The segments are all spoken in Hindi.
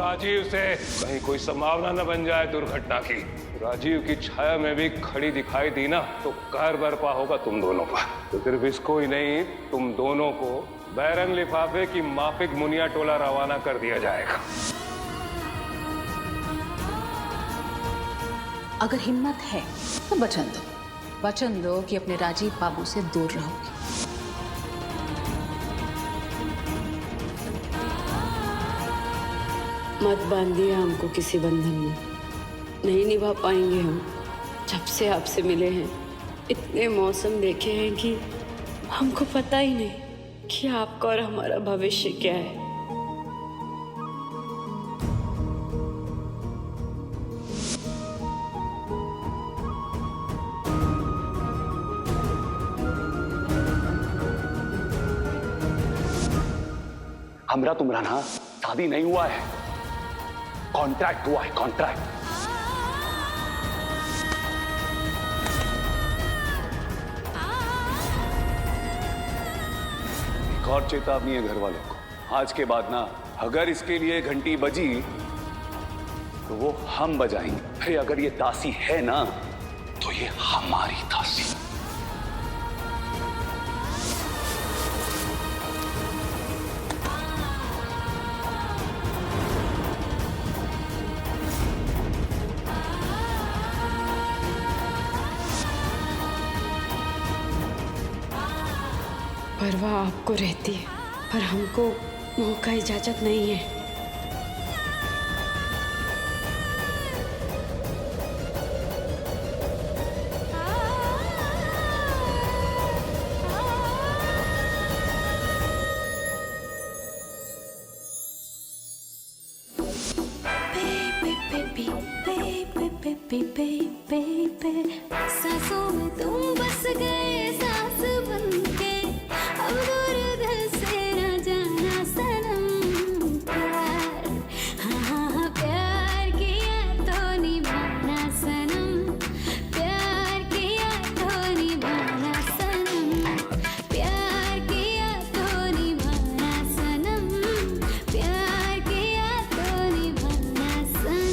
राजीव से, कहीं कोई संभावना न बन जाए दुर्घटना की। राजीव की छाया में भी खड़ी दिखाई दी ना तो कहर बरपा होगा तुम दोनों का। तो सिर्फ इसको ही नहीं, तुम दोनों को बैरंग लिफाफे की माफिक मुनिया टोला रवाना कर दिया जाएगा। अगर हिम्मत है तो वचन दो कि अपने राजीव बाबू से दूर रहोगे। मत बांधिए हमको किसी बंधन में, नहीं निभा पाएंगे हम। जब से आपसे मिले हैं इतने मौसम देखे हैं कि हमको पता ही नहीं कि आपका और हमारा भविष्य क्या है। हमरा तुमरा ना शादी नहीं हुआ है, कॉन्ट्रैक्ट हुआ है, कॉन्ट्रैक्ट। एक और चेतावनी है घर वालों को, आज के बाद ना अगर इसके लिए घंटी बजी तो वो हम बजाएंगे। अरे अगर ये दासी है ना तो ये हमारी दासी। परवाह आपको रहती है पर हमको मोह का इजाजत नहीं है। सांसों में तुम बस गए सांस बनके, अब दूर दिल से न जाना सनम। प्यार हाँ हाँ प्यार किया तो निभाना सनम, प्यार किया तो निभाना सनम, प्यार किया तो निभाना सनम, प्यार किया तो निभाना सनम।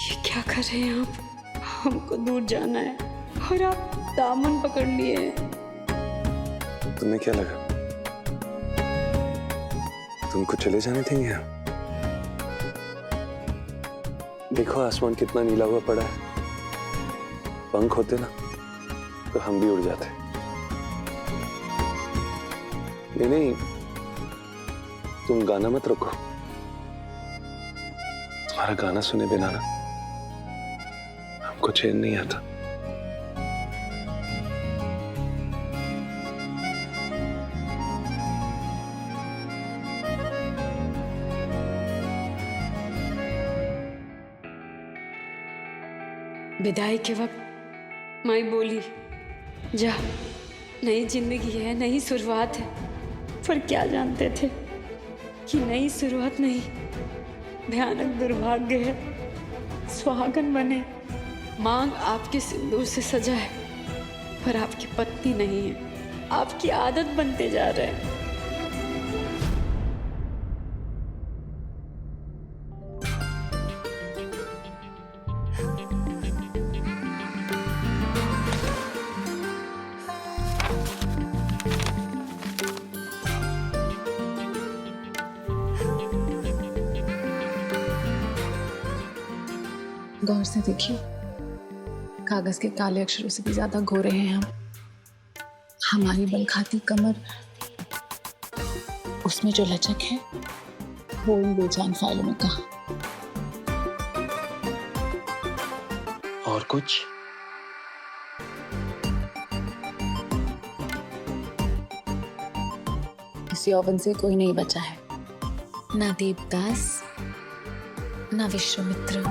ये क्या कर रहे हैं आप? हमको दूर जाना है और आप दामन पकड़ लिए हैं। तुम्हें क्या लगा तुमको चले जाने देंगे हम? देखो आसमान कितना नीला हुआ पड़ा है, पंख होते ना तो हम भी उड़ जाते। नहीं, तुम गाना मत रोको, तुम्हारा गाना सुने बिना ना हमको चैन नहीं आता। विदाई के वक्त माई बोली, जा नई जिंदगी है, नई शुरुआत है। पर क्या जानते थे कि नई शुरुआत नहीं, भयानक दुर्भाग्य है। सुहागन बने, मांग आपके सिंदूर से सजा है, पर आपकी पत्नी नहीं है, आपकी आदत बनते जा रहे हैं। गौर से देखिए, कागज के काले अक्षरों से भी ज्यादा गोरे हैं हम। हमारी बलखाती कमर, उसमें जो लचक है वो इन बेजान फाइलों में कहाँ। और कुछ? इस यौवन से कोई नहीं बचा है, ना देवदास ना विश्वामित्र।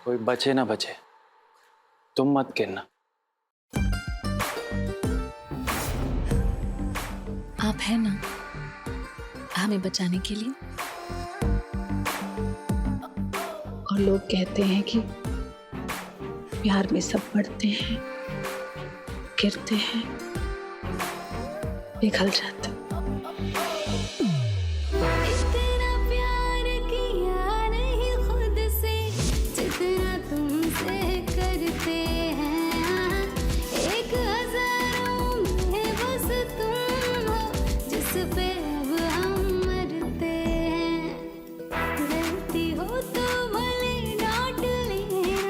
कोई बचे ना बचे, तुम मत गिरना। आप है ना हमें बचाने के लिए। और लोग कहते हैं कि प्यार में सब बढ़ते हैं, गिरते हैं, पिघल जाते हैं। इतना प्यार किया नहीं खुद से जितना तुमसे करते हैं। एक हजारों में बस तुम हो जिस पे अब हम मरते हैं। गलती हो तो भले डांट लेना,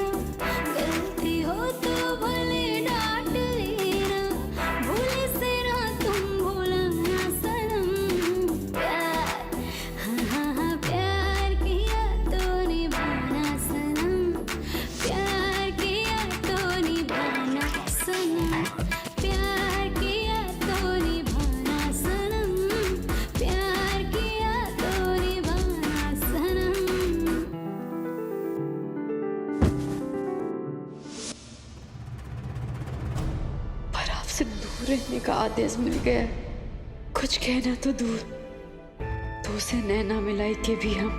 गलती हो तो भले डांट लेना। भूल से ना तुम भूलना सनम। प्यार हाँ हाँ प्यार किया तो निभाना सनम। प्यार किया तो निभाना सनम। प्यार किया तो निभाना सनम। प्यार किया तो निभाना सनम। पर आपसे दूर रहने का आदेश मिल गया है। कुछ कहना तो दूर, तो से नैना मिलाई के भी हम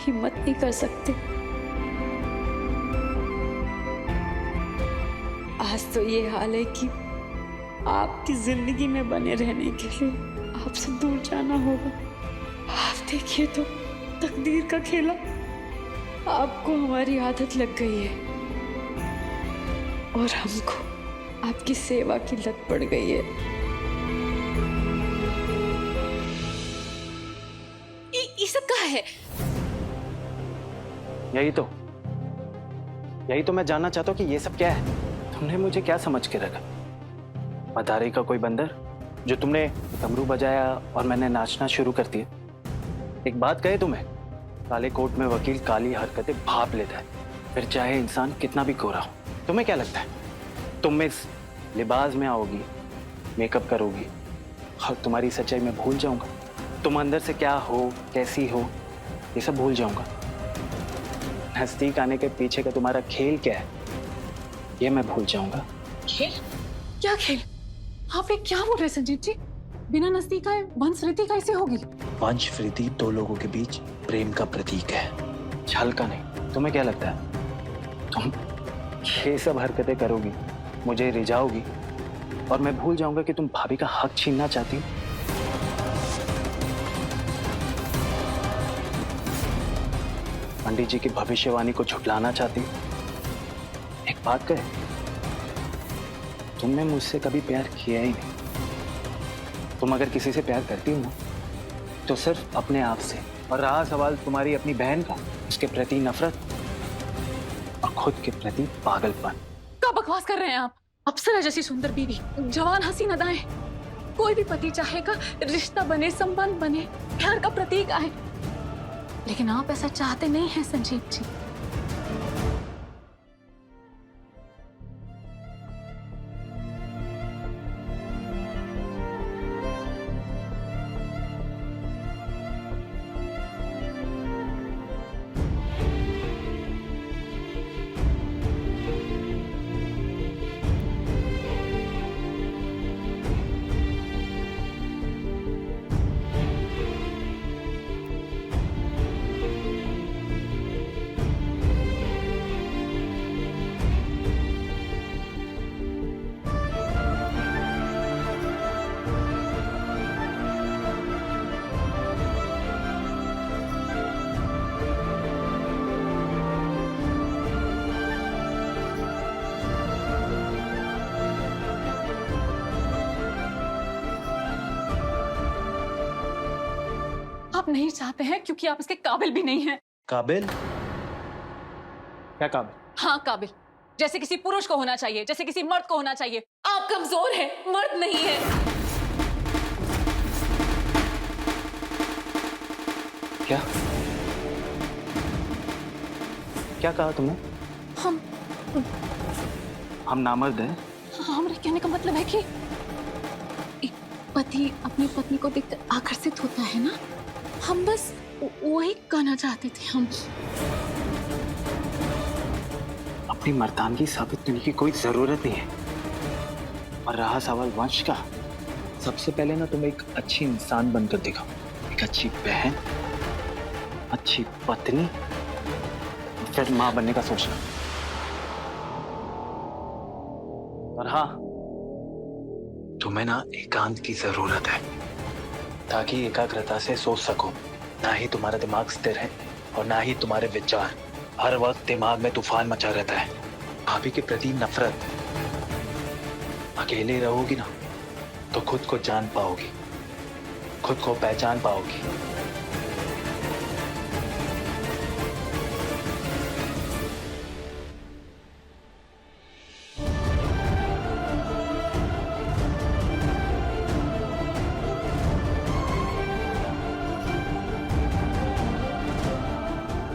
हिम्मत नहीं कर सकते। आज तो ये हाल है कि आपकी जिंदगी में बने रहने के लिए आपसे दूर जाना होगा। आप देखिए तो तकदीर का खेला, आपको हमारी आदत लग गई है और हमको आपकी सेवा की लत पड़ गई है। ये सब क्या है? यही तो मैं जानना चाहता हूँ कि ये सब क्या है। तुमने मुझे क्या समझ के रखा? मदारी का कोई बंदर जो तुमने डमरू बजाया और मैंने नाचना शुरू कर दिया। एक बात कहे तुम्हें, काले कोट में वकील काली हरकतें भाप लेता है, फिर चाहे इंसान कितना भी गोरा हो। तुम्हें क्या लगता है तुम इस लिबास में आओगी, मेकअप करोगी और तुम्हारी सच्चाई में भूल जाऊंगा? तुम अंदर से क्या हो, कैसी हो, ये सब भूल जाऊंगा। नजदीक आने के पीछे का तुम्हारा खेल क्या है, ये मैं भूल जाऊंगा। खेल? क्या खेल? आप ये क्या बोल रहे हैं संजीव जी? बिना नजदीक आए वंशवृद्धि कैसे होगी? वंशवृद्धि दो लोगों के बीच प्रेम का प्रतीक है, छल का नहीं। तुम्हें क्या लगता है तुम ये सब हरकतें करोगी, मुझे रिझाओगी और मैं भूल जाऊंगा कि तुम भाभी का हक छीनना चाहती हो? पंडित जी की भविष्यवाणी को झुठलाना चाहती हो? एक बात कहे, तुमने मुझसे कभी प्यार किया ही नहीं। तुम अगर किसी से प्यार करती हो ना, तो सिर्फ अपने आप से। और रहा सवाल तुम्हारी अपनी बहन का, उसके प्रति नफरत और खुद के प्रति पागलपन। क्या बकवास कर रहे हैं आप? अप्सरा जैसी सुंदर बीवी, जवान हसीन अदाएं, कोई भी पति चाहेगा रिश्ता बने, संबंध बने, प्यार का प्रतीक आए। लेकिन आप ऐसा चाहते नहीं हैं संजीव जी। आप नहीं चाहते हैं क्योंकि आप इसके काबिल भी नहीं हैं। काबिल? क्या काबिल? हाँ काबिल, जैसे किसी पुरुष को होना चाहिए, जैसे किसी मर्द को होना चाहिए। आप कमजोर हैं, मर्द नहीं है। क्या क्या कहा तुमने? हम हम नामर्द हैं। हाँ, मेरे कहने का मतलब है कि एक पति अपनी पत्नी को देखकर आकर्षित होता है ना, हम बस वही कहना चाहते थे हम। अपनी मर्दानगी साबित करने की कोई जरूरत नहीं है। और रहा सवाल वंश का, सबसे पहले ना तुम एक अच्छी इंसान बनकर दिखाओ, एक अच्छी बहन, अच्छी पत्नी, फिर मां बनने का सोचना। और हाँ, तुम्हें ना एकांत की जरूरत है ताकि एकाग्रता से सोच सको। ना ही तुम्हारा दिमाग स्थिर है और ना ही तुम्हारे विचार। हर वक्त दिमाग में तूफान मचा रहता है। भाभी के प्रति नफरत। अकेले रहोगी ना तो खुद को जान पाओगी, खुद को पहचान पाओगी।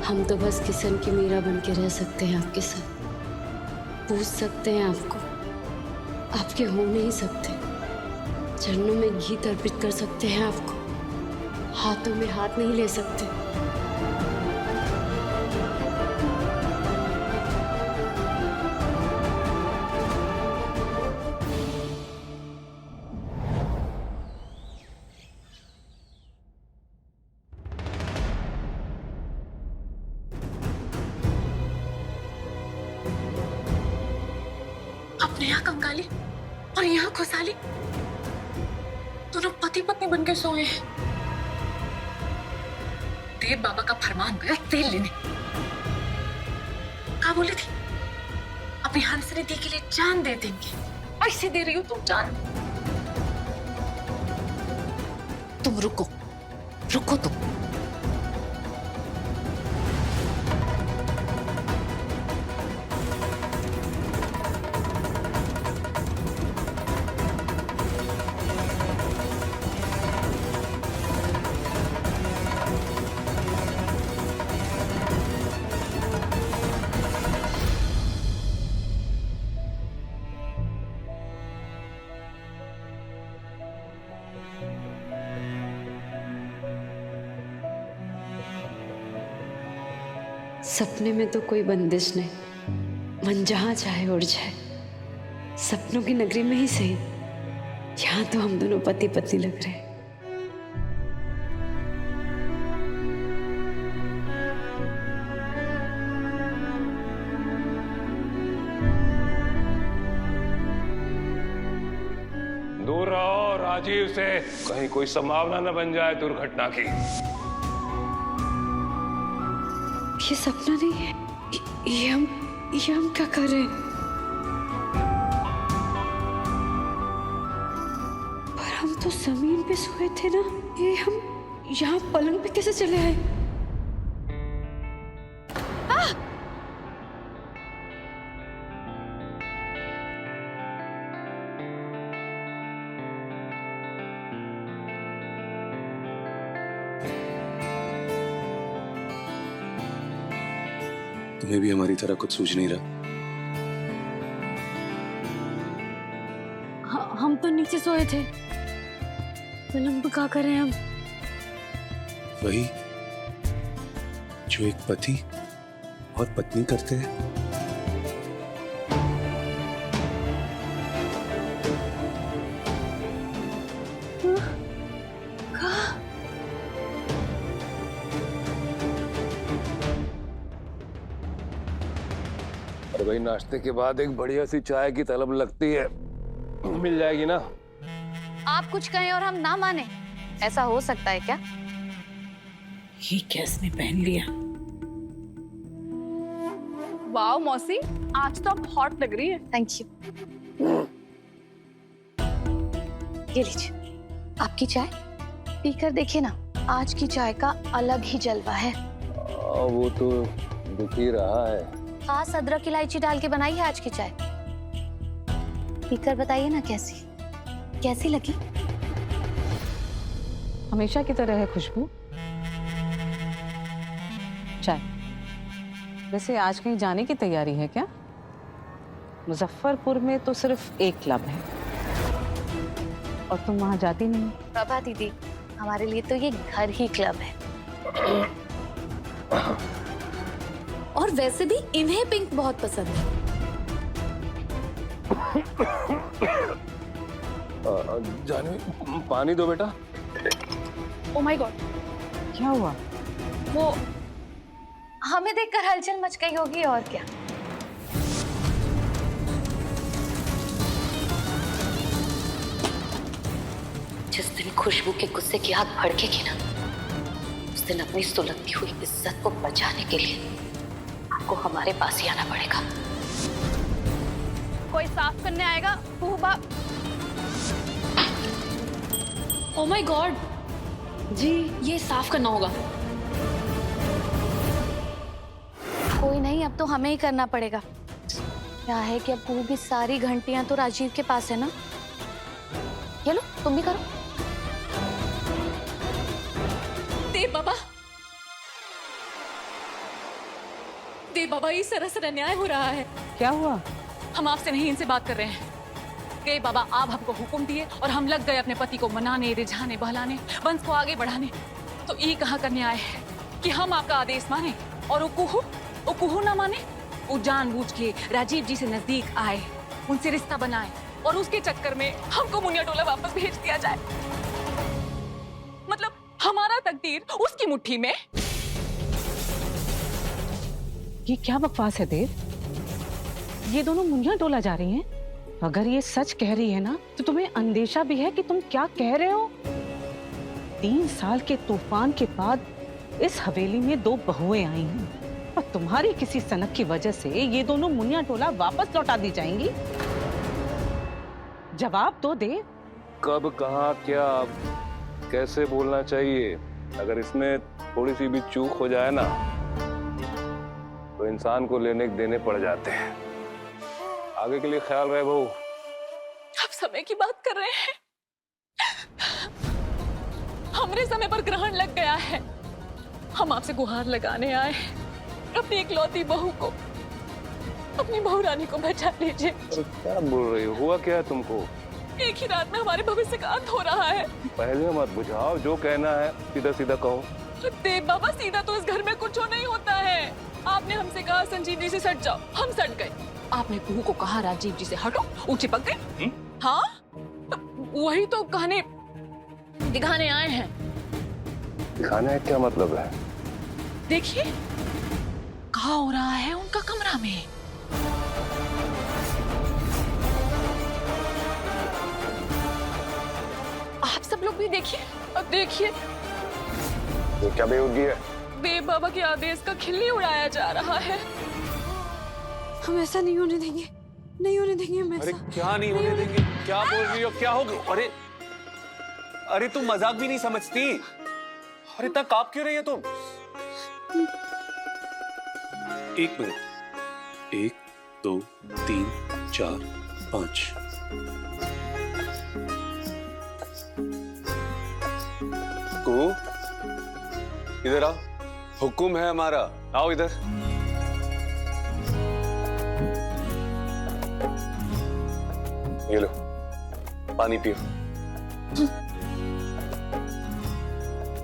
हम तो बस किशन की मीरा बन के रह सकते हैं आपके साथ, पूछ सकते हैं आपको, आपके हो नहीं सकते। चरणों में घी अर्पित कर सकते हैं आपको, हाथों में हाथ नहीं ले सकते। अपने यहाँ कंगाली और यहाँ खुशहाली, दोनों पति पत्नी बनकर सोए हैं। देव बाबा का फरमान गया तेल लेने। क्या बोली थी? अपनी हंसरिद्धि के लिए जान दे देंगे। ऐसे दे रही हो तुम जान। तुम रुको, रुको तुम। सपने में तो कोई बंदिश नहीं, मन जहां चाहे उड़ जाए। सपनों की नगरी में ही सही, यहाँ तो हम दोनों पति पत्नी लग रहे हैं। दूर रहो राजीव से, कहीं कोई संभावना न बन जाए दुर्घटना की। ये सपना नहीं है। ये हम क्या कर रहे हैं? पर हम तो जमीन पे सोए थे ना। ये हम यहाँ पलंग पे कैसे चले आए? तुम्हें भी हमारी तरह कुछ सूझ नहीं रहा? हम तो नीचे सोए थे, पलंग पे क्या कर रहे हैं हम? वही जो एक पति और पत्नी करते हैं। अरे भाई, नाश्ते के बाद एक बढ़िया सी चाय की तलब लगती है, मिल जाएगी ना? आप कुछ कहें और हम ना माने, ऐसा हो सकता है क्या? ये कैसे पहन लिया? वाओ मौसी, आज तो आप हॉट लग रही है। Thank you. ये लीजिए आपकी चाय, पीकर देखिए ना, आज की चाय का अलग ही जलवा है। वो तो दिख ही रहा है। खास अदरक इलायची डाल के बनाई है आज की चाय। पीकर बताइए ना कैसी लगी? हमेशा की तरह है खुशबू। चाय। वैसे आज कहीं जाने की तैयारी है क्या? मुजफ्फरपुर में तो सिर्फ एक क्लब है और तुम वहां जाती नहीं। प्रभा दीदी, हमारे लिए तो ये घर ही क्लब है। और वैसे भी इन्हें पिंक बहुत पसंद है। जानवी, पानी दो बेटा। ओ माय गॉड, क्या हुआ? वो हमें देखकर हलचल मच गई होगी और क्या। जिस दिन खुशबू के गुस्से की आग भड़केगी ना, उस दिन अपनी सुलगती हुई इज्जत को बचाने के लिए आपको हमारे पास ही आना पड़ेगा। कोई साफ करने आएगा? ओ माय गॉड जी, ये साफ करना होगा। कोई नहीं, अब तो हमें ही करना पड़ेगा। क्या है कि अब वो भी सारी घंटियां तो राजीव के पास है ना। ये लो, तुम भी करो। देव बाबा, देव बाबा, ये सरासर अन्याय हो रहा है। क्या हुआ? हम आपसे नहीं, इनसे बात कर रहे हैं। देव बाबा, आप हमको हुक्म दिए और हम लग गए अपने पति को मनाने, रिझाने, बहलाने, वंश को आगे बढ़ाने। तो ये कहाँ करने आए हैं कि हम आपका आदेश माने और वो कुहू ना माने। वो जानबूझ के राजीव जी से नजदीक आए, उनसे रिश्ता बनाए और उसके चक्कर में हमको मुनिया टोला वापस भेज दिया जाए। मतलब हमारा तकदीर उसकी मुट्ठी में। ये क्या बकवास है देव? ये दोनों मुनिया टोला जा रही हैं? अगर ये सच कह रही है ना, तो तुम्हें अंदेशा भी है कि तुम क्या कह रहे हो। 3 साल के तूफान के बाद इस हवेली में 2 बहुएं आई हैं और तुम्हारी किसी सनक की वजह से ये दोनों मुनिया टोला वापस लौटा दी जाएंगी। जवाब दो देव। कब, कहाँ, क्या, कैसे बोलना चाहिए? अगर इसमें थोड़ी सी भी चूक हो जाए ना, तो इंसान को लेने देने पड़ जाते हैं। आगे के लिए ख्याल रहे बहू। आप समय की बात कर रहे हैं? हमरे समय पर ग्रहण लग गया है। हम आपसे गुहार लगाने आए हैं, अपनी इकलौती बहू को, अपनी बहू रानी को बचा लीजिए। अरे क्या बोल रही हो? हुआ क्या है तुमको? एक ही रात में हमारे भविष्य का अंत हो रहा है। पहले मत बुझाओ, जो कहना है सीधा सीधा कहो। देव बाबा, सीधा तो इस घर में कुछ नहीं होता है। आपने हमसे कहा संजीवनी से सट जाओ, हम सट गए। आपने बहू को कहा राजीव जी से हटो, वो चिपक गए। हाँ, वही तो कहने दिखाने आए हैं। दिखाने का क्या मतलब है? देखिए क्या हो रहा है उनका कमरा में। आप सब लोग भी देखिए, अब देखिए। ये क्या बेहूदगी है? देव बाबा के आदेश का खिल्ली उड़ाया जा रहा है। हम ऐसा नहीं होने देंगे, नहीं होने देंगे हम अरे ऐसा। क्या नहीं होने देंगे? क्या बोल रही हो? क्या होगा? अरे अरे तुम मजाक भी नहीं समझती। अरे इतना कांप क्यों रही है तुम? 1 मिनट। 1 2 3 4 5। को इधर आओ, हुक्म है हमारा। आओ इधर। ये लो, पानी पियो।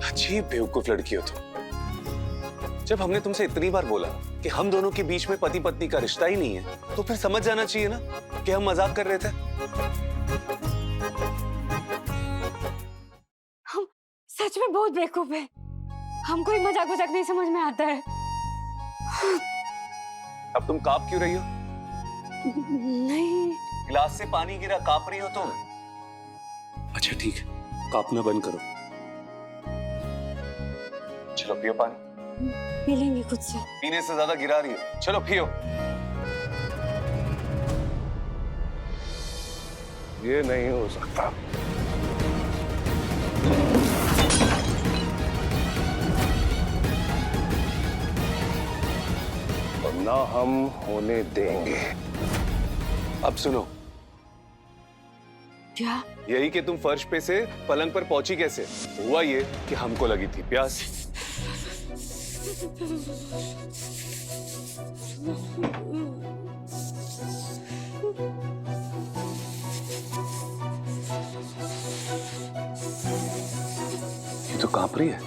अजीब बेवकूफ लड़की हो तुम। जब हमने तुमसे इतनी बार बोला कि हम दोनों के बीच में पति पत्नी का रिश्ता ही नहीं है, तो फिर समझ जाना चाहिए ना कि हम मजाक कर रहे थे। हम सच में बहुत बेवकूफ है। हमको ही मजाक मजाक नहीं समझ में आता है। अब तुम कांप क्यों रही हो? नहीं, गिलास से पानी गिरा, कांप रही हो तुम? अच्छा ठीक है, कांपना बंद करो। चलो पियो पानी। पी लेंगे खुद से। पीने से ज्यादा गिरा रही है, चलो पियो। ये नहीं हो सकता। और ना हम होने देंगे। अब सुनो, क्या? यही कि तुम फर्श पे से पलंग पर पहुंची कैसे? हुआ ये कि हमको लगी थी प्यास। ये तो कांप रही है।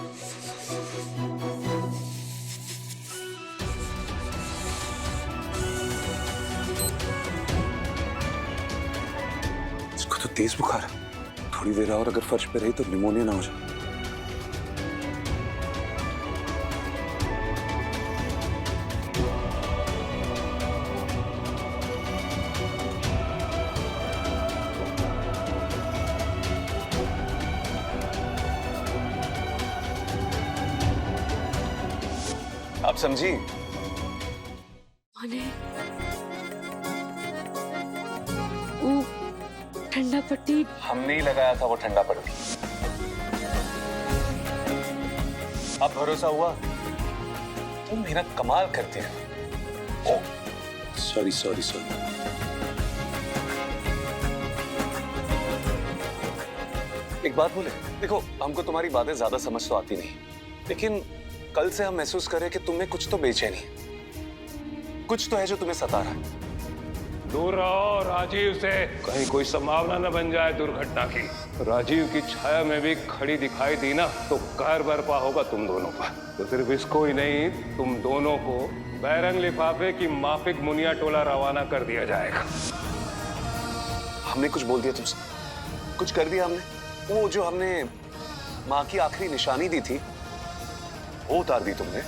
इसको तो तेज बुखार है। थोड़ी देर और अगर फर्श पे रही तो निमोनिया ना हो जाए। आप समझी? माने वो ठंडा पट्टी हमने ही लगाया था वो ठंडा पट्टी। अब भरोसा हुआ? तुम मेहनत कमाल करते हो। ओ सॉरी सॉरी सॉरी। एक बात बोले, देखो हमको तुम्हारी बातें ज्यादा समझ तो आती नहीं, लेकिन कल से हम महसूस करें कि तुम्हें कुछ तो बेचैनी है, कुछ तो है जो तुम्हें सता रहा है। दूर रहो राजीव से, कहीं कोई संभावना न बन जाए दुर्घटना की। राजीव की छाया में भी खड़ी दिखाई दी ना तो कहर बरपा होगा तुम दोनों का। तो सिर्फ इसको ही नहीं, तुम दोनों को बैरंग लिफाफे की माफिक मुनिया टोला रवाना कर दिया जाएगा। हमने कुछ बोल दिया तुमसे? कुछ कर दिया हमने? वो जो हमने माँ की आखिरी निशानी दी थी वो उतार दी तुमने।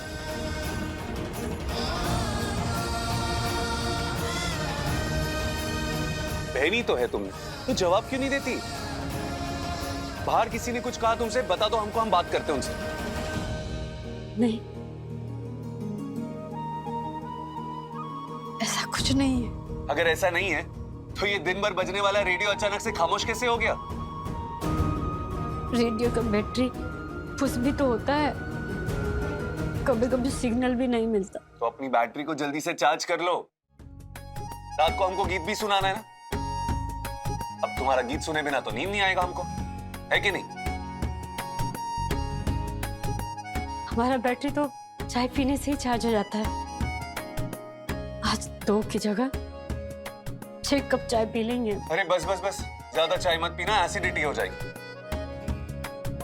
बहनी तो है तुमने, तो जवाब क्यों नहीं देती? बाहर किसी ने कुछ कहा तुमसे, बता दो हमको, हम बात करते हैं उनसे। नहीं, ऐसा कुछ नहीं है। अगर ऐसा नहीं है तो ये दिन भर बजने वाला रेडियो अचानक से खामोश कैसे हो गया? रेडियो का बैटरी फुस भी तो होता है, कभी कभी सिग्नल भी नहीं मिलता। तो अपनी बैटरी को जल्दी से चार्ज कर लो। रात को हमको गीत भी सुनाना है ना। अब तुम्हारा गीत सुने बिना तो नींद नहीं आएगा हमको, है कि नहीं? हमारा बैटरी तो चाय पीने से ही चार्ज हो जाता है। आज 2 की जगह 6 कप चाय पी लेंगे। अरे बस बस बस, ज्यादा चाय मत पीना, एसिडिटी हो जाएगी।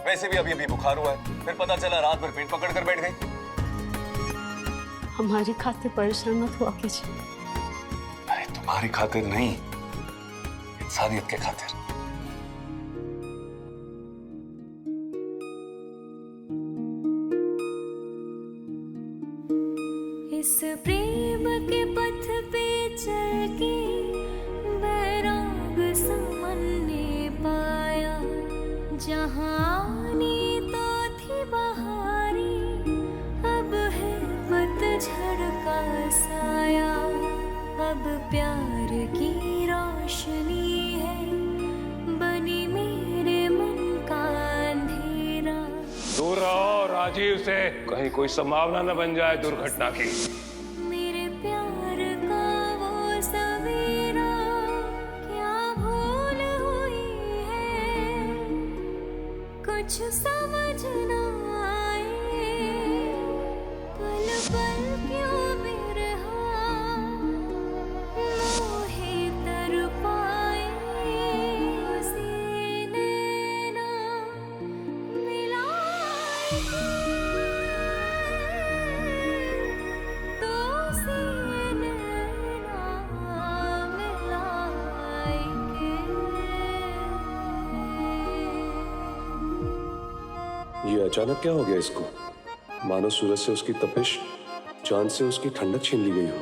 वैसे भी अभी अभी बुखार हुआ है, फिर पता चला रात भर पेट पकड़ कर बैठ गई। हमारी खातिर परेशान मत हुआ कीजिए। अरे तुम्हारी खातिर नहीं, इंसानियत के खातिर। इस प्रेम के पथ पे चल के बैराग समन ने पाया, जहाँ आनी तो थी बहारी, अब है पतझड़ का साया। अब प्यार की रोशनी है बनी मेरे मन का अंधेरा। दूर रहो राजीव से, कहीं कोई संभावना न बन जाए दुर्घटना की। मेरे प्यार का वो सवेरा, क्या भूल हुई है, कुछ समझ न आए, पल पल क्यों बिरहा, मोहे तर पाए, उसी नैना मिलाए, तो उसी नैना मिलाए के। ये अचानक क्या हो गया इसको? मानो सूरज से उसकी तपिश, चांद से उसकी ठंडक छीन ली गई हो।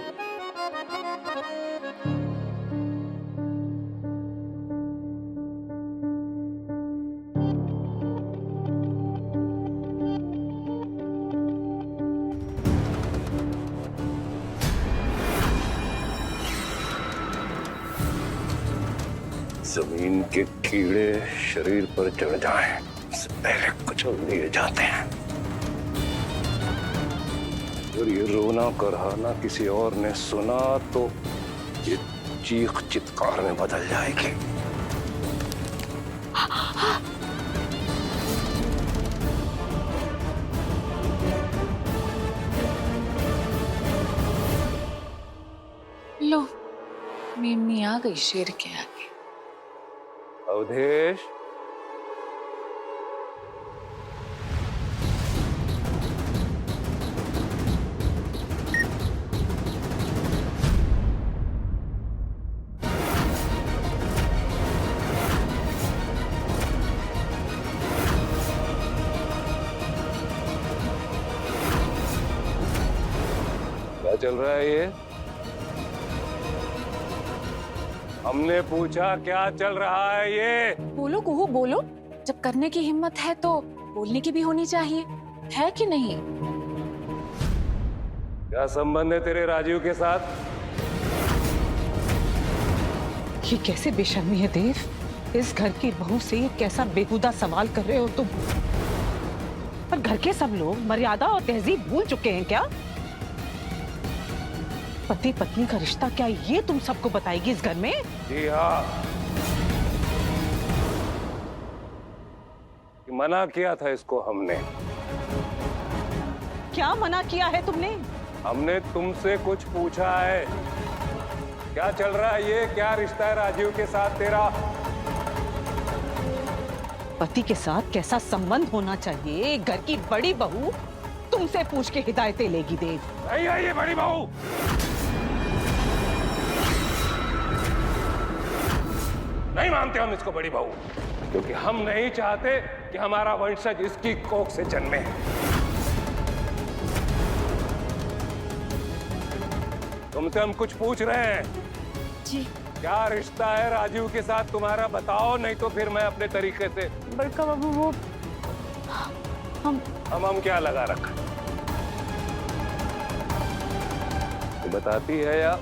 जमीन के कीड़े शरीर पर चढ़ जाएं, इससे पहले कुचल दिए जाते हैं। और ये रोना कराना किसी और ने सुना तो ये चीख चित्कार में बदल जाएगी। लो इम्मी आ गई शेर के आगे। अवधेश, क्या चल रहा है ये? हमने पूछा क्या चल रहा है ये? बोलो कुहू बोलो, जब करने की हिम्मत है तो बोलने की भी होनी चाहिए, है कि नहीं? क्या संबंध है तेरे राजीव के साथ? ये कैसे बेशर्मी है देव? इस घर की बहू से ये कैसा बेहुदा सवाल कर रहे हो तुम? पर घर के सब लोग मर्यादा और तहजीब भूल चुके हैं क्या? पति पत्नी का रिश्ता क्या ये तुम सबको बताएगी इस घर में? जी हाँ, मना किया था इसको हमने। क्या मना किया है तुमने? हमने तुमसे कुछ पूछा है, क्या चल रहा है ये? क्या रिश्ता है राजीव के साथ तेरा? पति के साथ कैसा संबंध होना चाहिए घर की बड़ी बहू तुमसे पूछ के हिदायतें लेगी देव। नहीं है ये बड़ी बहू। नहीं मानते हम इसको बड़ी बहू, क्योंकि हम नहीं चाहते कि हमारा वंशज इसकी कोख से जन्मे। तुमसे हम कुछ पूछ रहे हैं। जी क्या रिश्ता है राजीव के साथ तुम्हारा? बताओ, नहीं तो फिर मैं अपने तरीके से। बड़का बाबू वो हम क्या लगा रखा? तो बताती है या?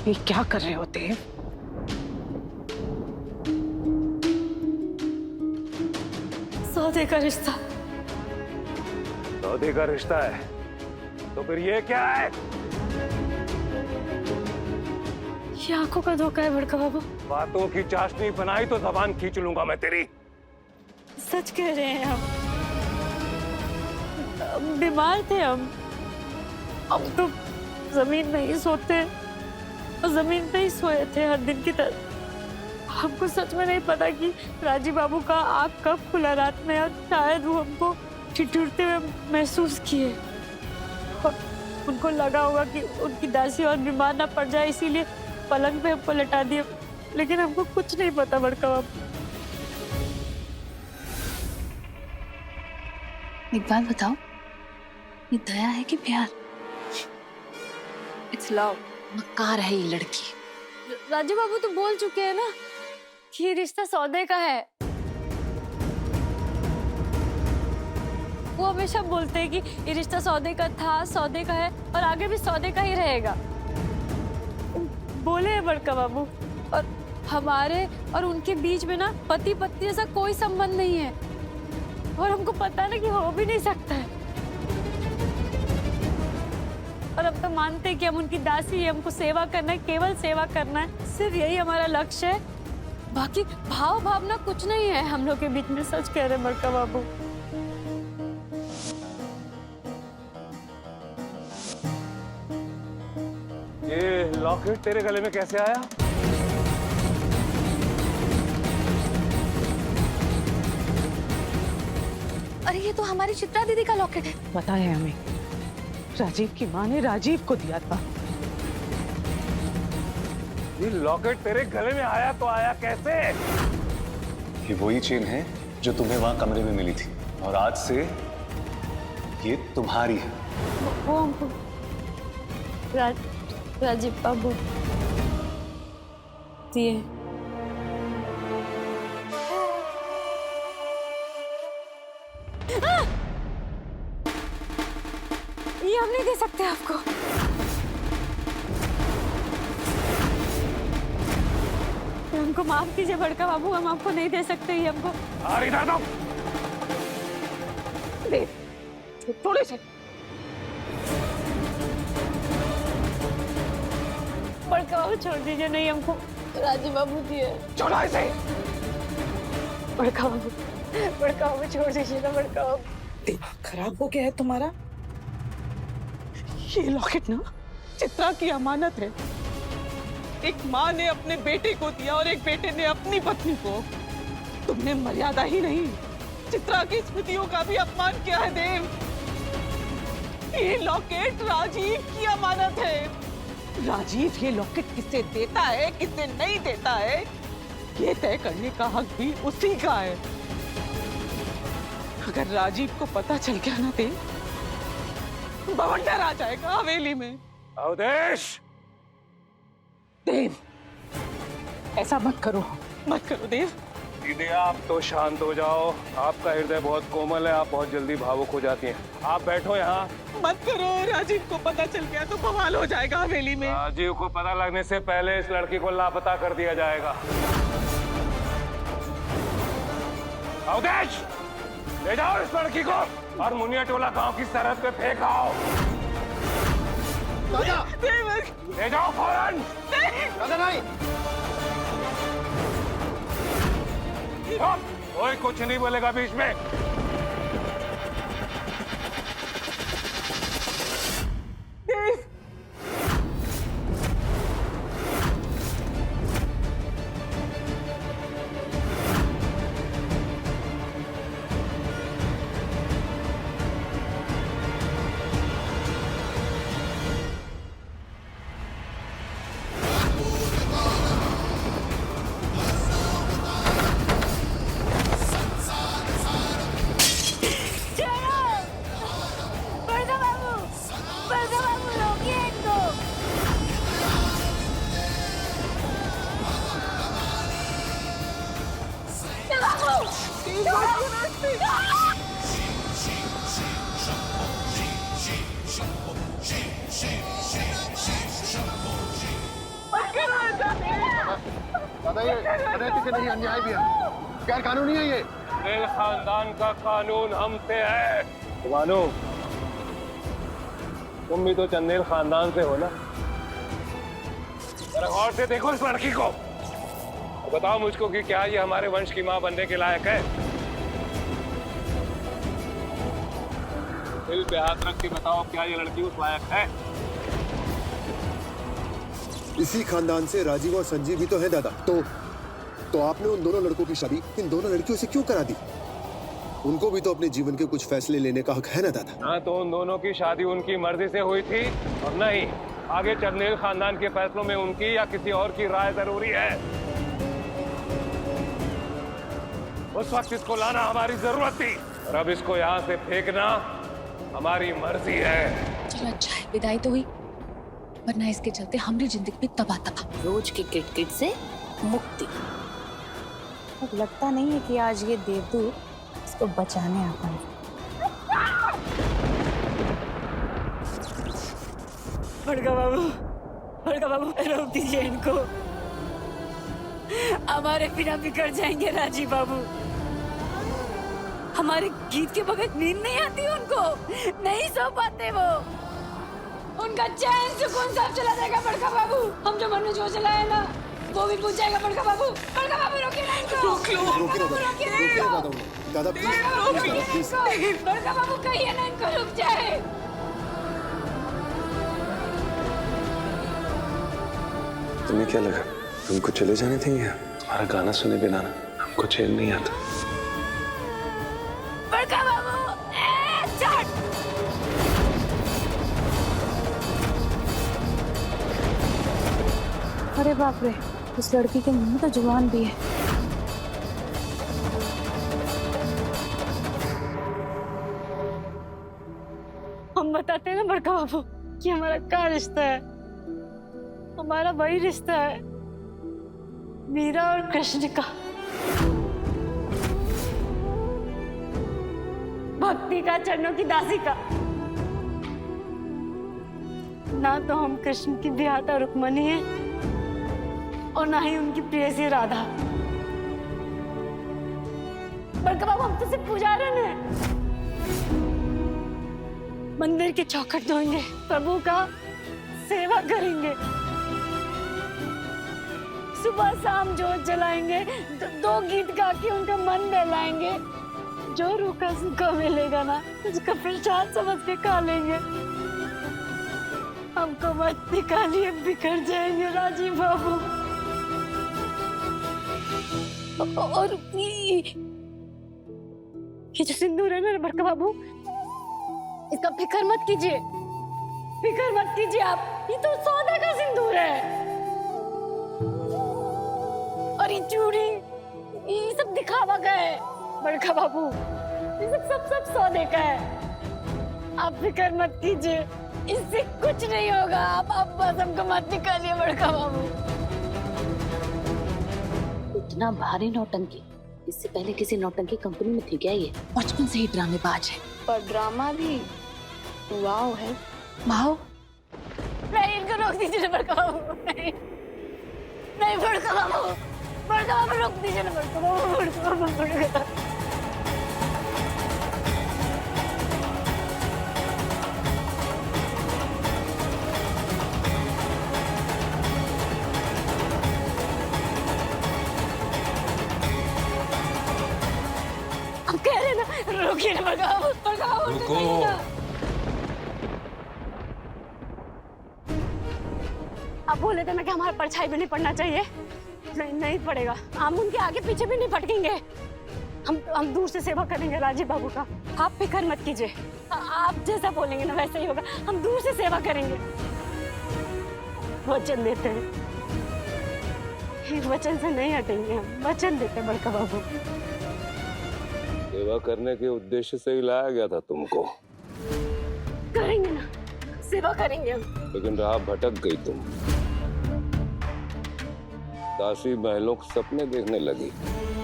ये क्या कर रहे हो देव? सौदे का रिश्ता। सौदे का रिश्ता है तो फिर ये क्या है? ये आंखों का धोखा है बड़का बाबू। बातों की चाशनी बनाई तो जबान खींच लूंगा मैं तेरी। सच कह रहे हैं हम बीमार थे हम तो जमीन में ही सोते और जमीन पे ही सोए थे हर दिन की तरह। हमको सच में नहीं पता कि राजीव बाबू का आँख कब खुला रात में, और शायद वो हमको ठिठुरते हुए महसूस किए और उनको लगा होगा कि उनकी दासी और बीमार ना पड़ जाए, इसीलिए पलंग पे हमको लटा दिए। लेकिन हमको कुछ नहीं पता बड़का बाबू। एक बात बताओ, ये दया है कि प्यार? It's love. मक्कार है ये लड़की। राजू बाबू तो बोल चुके हैं ना कि ये रिश्ता सौदे का है। वो हमेशा बोलते हैं कि ये रिश्ता सौदे का था, सौदे का है और आगे भी सौदे का ही रहेगा। बोले हैं बड़का बाबू। और हमारे और उनके बीच में ना पति पत्नी जैसा कोई संबंध नहीं है, और हमको पता है ना कि हो भी नहीं सकता है। और अब तो मानते हैं कि हम उनकी दासी है, हमको सेवा करना है, केवल सेवा करना है, सिर्फ यही हमारा लक्ष्य है। बाकी भाव भावना कुछ नहीं है हम लोग के बीच में। सच कह रहे हैं बड़का बाबू। ये लॉकेट तेरे गले में कैसे आया? अरे ये तो हमारी चित्रा दीदी का लॉकेट है। पता है हमें, राजीव की माँ ने राजीव को दिया था। ये लॉकेट तेरे गले में आया तो आया कैसे? ये वही चेन है जो तुम्हें वहां कमरे में मिली थी, और आज से ये तुम्हारी है। वो हमको राजीव बाबू दिए। ये हम नहीं दे सकते आपको। हमको माफ कीजिए बड़का बाबू, हम आपको नहीं दे सकते। ये हमको इधर दो। थोड़े से बड़का बाबू छोड़ दीजिए। नहीं, हमको राजीव बाबू दिए। छोड़ो इसे। बड़का बाबू बड़का बाबू छोड़ दीजिए ना बड़का बाबू। दिमाग खराब हो गया है तुम्हारा? ये लॉकेट ना चित्रा की अमानत है। एक माँ ने अपने बेटे को दिया और एक बेटे ने अपनी पत्नी को। तुमने मर्यादा ही नहीं, चित्रा की स्मृतियों का भी अपमान किया है देव। ये लॉकेट राजीव की अमानत है। राजीव ये लॉकेट किसे देता है किसे नहीं देता है, ये तय करने का हक भी उसी का है। अगर राजीव को पता चल गया ना देव, बवंडर आ जाएगा हवेली में। अवधेश! देव ऐसा मत करो देव। दीदी आप तो शांत हो जाओ, आपका हृदय बहुत कोमल है, आप बहुत जल्दी भावुक हो जाती हैं। आप बैठो यहाँ। मत करो, राजीव को पता चल गया तो बवाल हो जाएगा हवेली में। राजीव को पता लगने से पहले इस लड़की को लापता कर दिया जाएगा। अवधेश! ले जाओ इस लड़की को और मुनिया टोला गांव की सरहद पे फेंक आओ। ले जाओ फौरन। दादा नहीं। कोई कुछ नहीं बोलेगा बीच में। बड़का बाबू रोकिए इनको। दादा ये अनैतिक नहीं, अन्याय भी है, गैर कानूनी है ये। मेरे खानदान का कानून हमसे है। मानो तुम भी तो चंदेल खानदान से हो ना। जरा गौर से देखो इस लड़की को, बताओ मुझको कि क्या ये हमारे वंश की मां बनने के लायक है? दिल पे हाथ रख के बताओ, क्या ये लड़की उस लायक है? इसी खानदान से राजीव और संजीव भी तो है दादा। तो आपने उन दोनों लड़कों की शादी इन दोनों लड़कियों से क्यों करा दी? उनको भी तो अपने जीवन के कुछ फैसले लेने का हक है ना दादा। हाँ, तो उन दोनों की शादी उनकी मर्जी से हुई थी और नहीं आगे चंदेल खानदान के फैसलों में उनकी या किसी और की राय जरूरी है। उस वक्त इसको लाना हमारी जरूरत थी और अब इसको यहाँ से फेंकना हमारी मर्जी है। चलो अच्छा है, विदाई तो हुई, वरना इसके चलते हमारी जिंदगी भी तबाह तबाह। रोज की किटकिट से मुक्ति। अब लगता नहीं है कि आज ये देवदूत इसको बचाने आ पाए। बड़का बाबू रोक दीजिए इनको, हमारे बिना बिगड़ जाएंगे राजीव बाबू। हमारे गीत के बगैर नींद नहीं आती उनको, नहीं सो पाते वो, उनका चैन सुकून सब चला जाएगा बड़का बाबू। हम जो मन में जो चलाए ना वो भी पूछ जाएगा बड़का बाबू। बड़का बाबू रोकिए ना इनको, रोकिए दादा प्लीज। बड़का बाबू कहिए ना इनको रुक जाए। तुम्हें क्या लगा तुमको चले जाने देंगे? तुम्हारा गाना सुने बिना ना हमको चैन नहीं आता। बड़का बाबू अरे बाप रे, उस लड़की के मुंह में तो जुबान भी है। हम बताते हैं ना बड़का बाबू कि हमारा क्या रिश्ता है। हमारा वही रिश्ता है मीरा और कृष्ण का, भक्ति का, चरणों की दासी का। ना तो हम कृष्ण की ब्याहता रुक्मणी है और ना ही उनकी प्रेयसी राधा। बड़का बाबू हम तो सिर्फ पुजारन है। मंदिर के चौखट धोएंगे, प्रभु का सेवा करेंगे, सुबह शाम जोत जलाएंगे, दो गीत गा के उनका मन बहलाएंगे, जो रूखा सूखा मिलेगा ना उसका प्रसाद समझ के खा लेंगे। हमको मत निकालिए, बिखर जाएंगे राजीव बाबू। और ये जो सिंदूर है ना बड़का बाबू, इसका फिक्र मत कीजिए, फिक्र मत कीजिए आप। ये तो सौदे का सिंदूर है। और ये चूड़ी, ये सब दिखावा का है बड़का बाबू, ये सब सौदे का है। आप फिक्र मत कीजिए, इससे कुछ नहीं होगा। आप बस हमको मत निकालिए बड़का बाबू। इतना भारी नौटंकी इससे पहले किसी नौटंकी कंपनी में थी क्या? ये बचपन से ही ड्रामेबाज है। पर ड्रामा भी वाव है। वाव? नहीं, इनको रोक दीजिए ना बड़का बाबू। नहीं नहीं बड़का बाबू, बड़का बाबू रोक दीजिए ना बड़का बाबू, बड़का बाबू, बड़का। हम कह रहे ना, रोकिए ना बड़का बाबू, बड़का बाबू रुको। आप बोले थे ना कि हमारा परछाई भी नहीं पड़ना चाहिए। नहीं पड़ेगा। हम उनके आगे पीछे भी नहीं भटकेंगे। हम दूर से सेवा करेंगे राजीव बाबू का। आप फिक्र मत कीजिए, आप जैसा बोलेंगे ना वैसा ही होगा। हम दूर से सेवा करेंगे, वचन देते हैं। वचन से नहीं हटेंगे, हम वचन देते हैं बड़का बाबू। सेवा करने के उद्देश्य से ही लाया गया था तुमको। करेंगे ना, सेवा करेंगे हम। लेकिन राह भटक गई तुम, दासी महलों के सपने देखने लगी।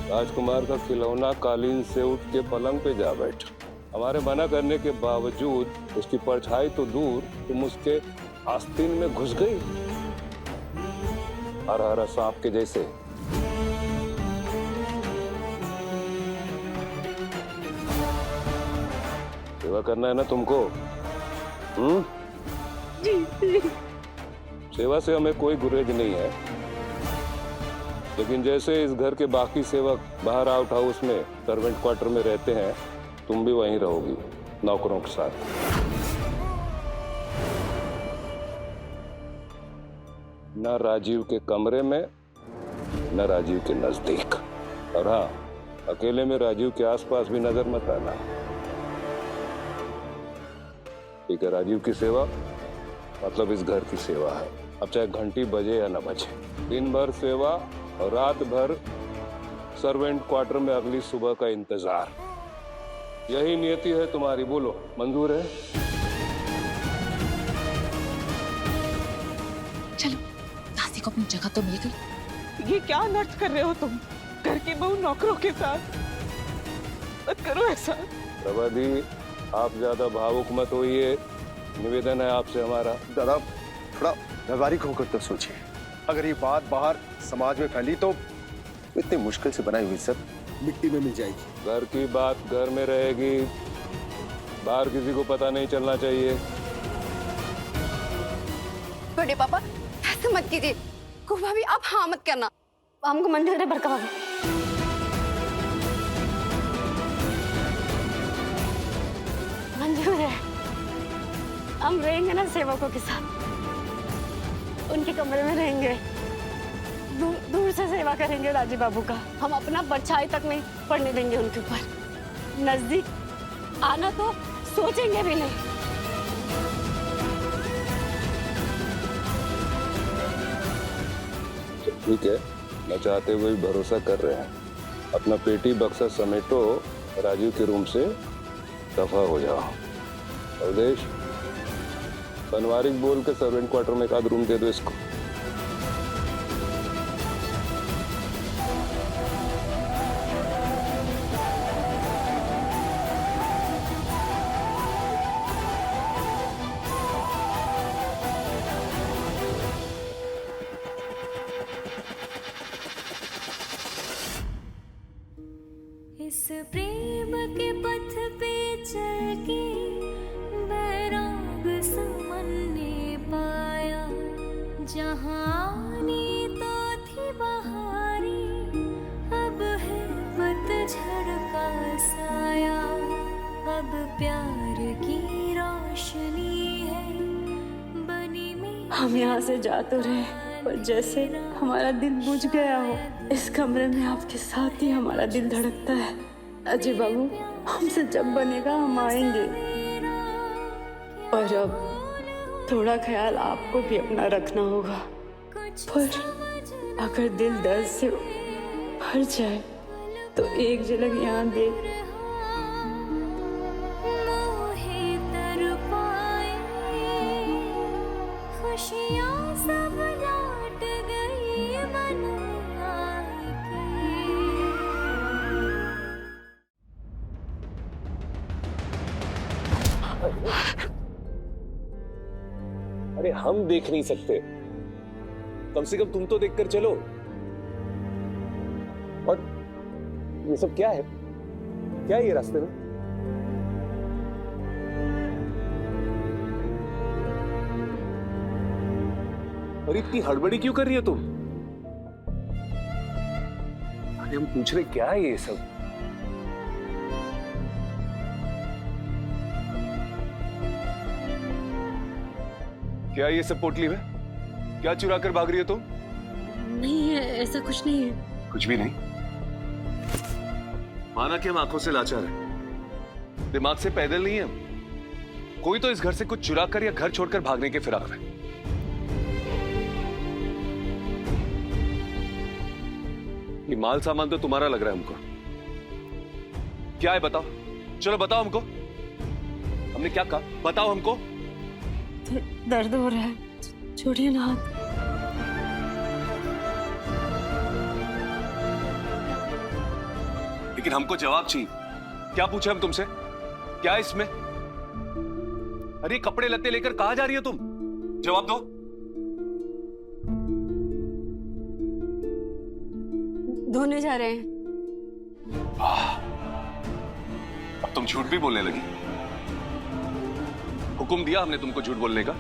राजकुमार का खिलौना कालीन से उठ के पलंग पे जा बैठा। हमारे मना करने के बावजूद उसकी परछाई तो दूर, तुम उसके आस्तीन में घुस गई, हरा हरा सांप के जैसे। सेवा करना है ना तुमको? जी। सेवा से हमें कोई गुरेज नहीं है, लेकिन जैसे इस घर के बाकी सेवक बाहर आउट हाउस में सर्वेंट क्वार्टर में रहते हैं, तुम भी वहीं रहोगी नौकरों के साथ। न राजीव के कमरे में, न राजीव के नजदीक। और हाँ, अकेले में राजीव के आसपास भी नजर मत आना। ठीक है? राजीव की सेवा मतलब इस घर की सेवा है। अब चाहे घंटी बजे या न बजे, दिन भर सेवा और रात भर सर्वेंट क्वार्टर में अगली सुबह का इंतजार। यही नियति है तुम्हारी। बोलो, मंजूर है? चलो, दासी को अपनी जगह तो मिल गई। ये क्या अनर्थ कर रहे हो तुम घर की बहू नौकरों के साथ? मत करो ऐसा। प्रभा दी, आप ज्यादा भावुक मत होइए, निवेदन है आपसे हमारा। दादा, थोड़ा व्यवहारिक होकर तो सोचिए। अगर ये बात बाहर समाज में फैली तो इतनी मुश्किल से बनाई हुई इज्जत मिट्टी में मिल जाएगी। घर की बात घर में रहेगी, बाहर किसी को पता नहीं चलना चाहिए। बड़े पापा ऐसे मत कीजिए। भाभी आप हाँ मत करना। हमको मंजूर है बड़का बाबू। मंजूर है। हम रहेंगे ना सेवकों के साथ, उनके कमरे में रहेंगे, दूर से सेवा करेंगे राजीव बाबू का। हम अपना परछाई तक नहीं पड़ने देंगे उनके ऊपर। नजदीक आना तो सोचेंगे भी नहीं। ठीक है, न चाहते हुए भी भरोसा कर रहे हैं। अपना पेटी बक्सा समेटो, राजीव के रूम से दफा हो जाओ। अवधेश, बनवारिक बोल के सर्वेंट क्वार्टर में एक आध रूम दे दो इसको। इस प्रेम के पथ पे चल के बैराग समन ने पाया, जहाँ आनी तो थी बहारी, अब है पतझड़ का साया। हम यहाँ से जा तो रहे, पर जैसे हमारा दिल बुझ गया हो। इस कमरे में आपके साथ ही हमारा दिल धड़कता है। अजय बाबू, हमसे जब बनेगा हम आएंगे, और अब थोड़ा ख्याल आपको भी अपना रखना होगा। पर अगर दिल दर्द से भर जाए तो एक झलक यहाँ देख। खुशियाँ सब लौट गई मन अरे हम देख नहीं सकते, कम से कम तुम तो देखकर चलो। और ये सब क्या है? क्या है ये रास्ते में? और इतनी हड़बड़ी क्यों कर रही हो तुम? अरे हम पूछ रहे क्या है ये सब? क्या ये सब पोटली में? क्या चुरा कर भाग रही हो तुम? नहीं है, ऐसा कुछ नहीं है। कुछ भी नहीं? माना कि हम आंखों से लाचार हैं, दिमाग से पैदल नहीं है। कोई तो इस घर से कुछ चुरा कर या घर छोड़कर भागने के फिराक में। ये माल सामान तो तुम्हारा लग रहा है हमको। क्या है बताओ, चलो बताओ हमको। हमने क्या कहा, बताओ हमको। दर्द हो रहा है, छोड़िए ना हाथ। लेकिन हमको जवाब चाहिए। क्या पूछे हम तुमसे? क्या है इसमें? अरे कपड़े लत्ते लेकर कहां जा रही हो तुम? जवाब दो। धोने जा रहे हैं। अब तुम झूठ भी बोलने लगी। हुक्म दिया हमने तुमको झूठ बोलने का?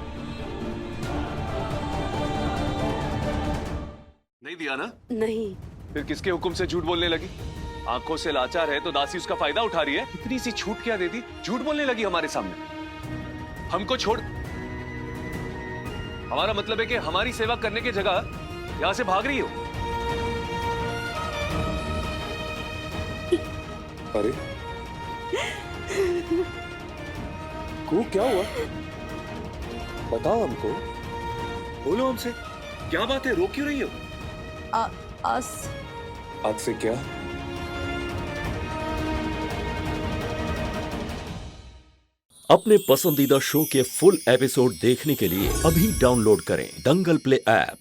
नहीं दिया ना? नहीं। फिर किसके हुक्म से झूठ बोलने लगी? आंखों से लाचार है तो दासी उसका फायदा उठा रही है। इतनी सी छूट क्या दे दी, झूठ बोलने लगी हमारे सामने। हमको छोड़। हमारा मतलब है कि हमारी सेवा करने की जगह यहां से भाग रही हो। अरे को क्या हुआ? बताओ हमको, बोलो हमसे, क्या बात है? रो क्यों रही हो? आज से क्या? अपने पसंदीदा शो के फुल एपिसोड देखने के लिए अभी डाउनलोड करें दंगल प्ले ऐप।